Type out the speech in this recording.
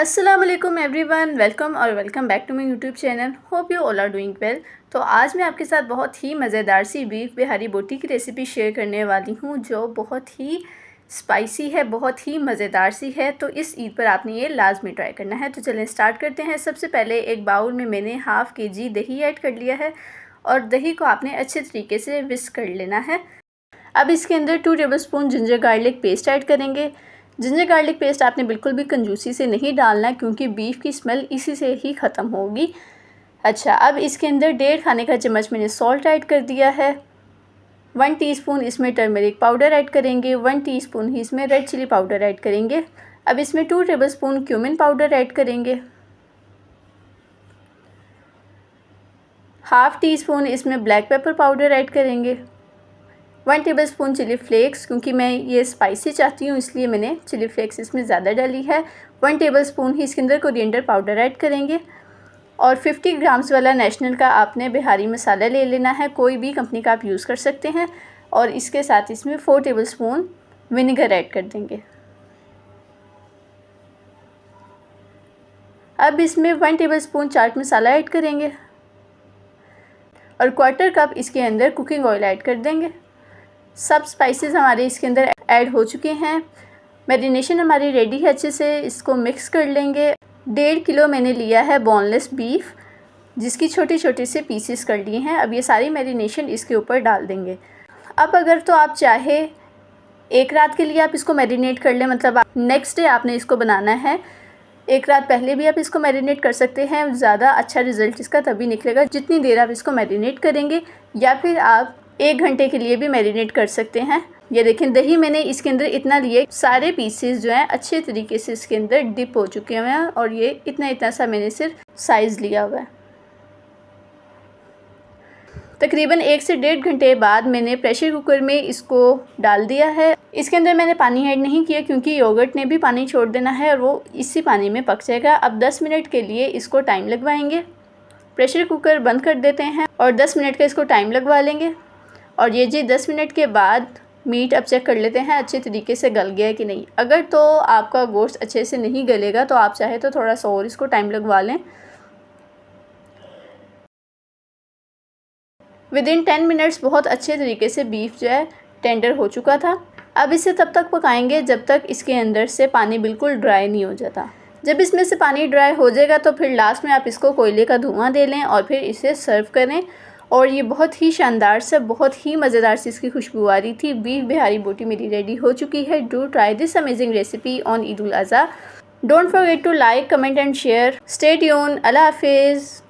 अस्सलाम वालेकुम everyone, welcome back to my YouTube channel. Hope you all are doing well. तो आज मैं आपके साथ बहुत ही मज़ेदार सी बीफ बिहारी बोटी की रेसिपी शेयर करने वाली हूँ जो बहुत ही स्पाइसी है, बहुत ही मज़ेदार सी है। तो इस ईद पर आपने ये लाजमी ट्राई करना है। तो चलें स्टार्ट करते हैं। सबसे पहले एक बाउल में मैंने हाफ़ kg दही ऐड कर लिया है और दही को आपने अच्छे तरीके से विस्क कर लेना है। अब इसके अंदर 2 tablespoon ginger garlic paste add करेंगे। जिंजर गार्लिक पेस्ट आपने बिल्कुल भी कंजूसी से नहीं डालना क्योंकि बीफ की स्मेल इसी से ही ख़त्म होगी। अच्छा, अब इसके अंदर 1.5 खाने का चम्मच मैंने सॉल्ट ऐड कर दिया है। 1 टीस्पून इसमें टर्मरिक पाउडर ऐड करेंगे। 1 टीस्पून ही इसमें रेड चिली पाउडर ऐड करेंगे। अब इसमें 2 टेबलस्पून क्यूमिन पाउडर ऐड करेंगे। हाफ़ टी स्पून इसमें ब्लैक पेपर पाउडर ऐड करेंगे। 1 टेबलस्पून चिली फ्लेक्स, क्योंकि मैं ये स्पाइसी चाहती हूँ इसलिए मैंने चिली फ्लेक्स इसमें ज़्यादा डाली है। 1 टेबलस्पून ही इसके अंदर कोरिएंडर पाउडर ऐड करेंगे और 50 ग्राम्स वाला नेशनल का आपने बिहारी मसाला ले लेना है, कोई भी कंपनी का आप यूज़ कर सकते हैं। और इसके साथ इसमें 4 टेबलस्पून विनेगर ऐड कर देंगे। अब इसमें 1 टेबलस्पून चाट मसाला ऐड करेंगे और 1/4 कप इसके अंदर कुकिंग ऑयल ऐड कर देंगे। सब स्पाइसेस हमारे इसके अंदर ऐड हो चुके हैं। मैरिनेशन हमारी रेडी है, अच्छे से इसको मिक्स कर लेंगे। 1.5 किलो मैंने लिया है बोनलेस बीफ, जिसकी छोटे छोटे से पीसेस कर लिए हैं। अब ये सारी मैरिनेशन इसके ऊपर डाल देंगे। अब अगर तो आप चाहे एक रात के लिए आप इसको मैरिनेट कर लें, मतलब नेक्स्ट डे आपने इसको बनाना है, एक रात पहले भी आप इसको मैरिनेट कर सकते हैं। ज़्यादा अच्छा रिज़ल्ट इसका तभी निकलेगा जितनी देर आप इसको मैरिनेट करेंगे, या फिर आप 1 घंटे के लिए भी मैरिनेट कर सकते हैं। ये देखें, दही मैंने इसके अंदर इतना लिए, सारे पीसेस जो हैं अच्छे तरीके से इसके अंदर डिप हो चुके हुए हैं और ये इतना सा मैंने सिर्फ साइज़ लिया हुआ है। तकरीबन 1 से 1.5 घंटे बाद मैंने प्रेशर कुकर में इसको डाल दिया है। इसके अंदर मैंने पानी ऐड नहीं किया क्योंकि योगर्ट ने भी पानी छोड़ देना है और वो इसी पानी में पक जाएगा। अब 10 मिनट के लिए इसको टाइम लगवाएंगे। प्रेशर कुकर बंद कर देते हैं और 10 मिनट का इसको टाइम लगवा लेंगे। और ये जी 10 मिनट के बाद मीट अब चेक कर लेते हैं अच्छे तरीके से गल गया है कि नहीं। अगर तो आपका गोश्त अच्छे से नहीं गलेगा तो आप चाहे तो थोड़ा सा और इसको टाइम लगवा लें। विदिन 10 मिनट्स बहुत अच्छे तरीके से बीफ जो है टेंडर हो चुका था। अब इसे तब तक पकाएंगे जब तक इसके अंदर से पानी बिल्कुल ड्राई नहीं हो जाता। जब इसमें से पानी ड्राई हो जाएगा तो फिर लास्ट में आप इसको कोयले का धुआं दे लें और फिर इसे सर्व करें। और ये बहुत ही शानदार से, बहुत ही मज़ेदार सी इसकी खुशबू आ रही थी। बीफ बिहारी बोटी मेरी रेडी हो चुकी है। Do try this amazing recipe on Eid ul Azha. Don't forget to like, comment and share. Stay tune. अल्लाह हाफिज़।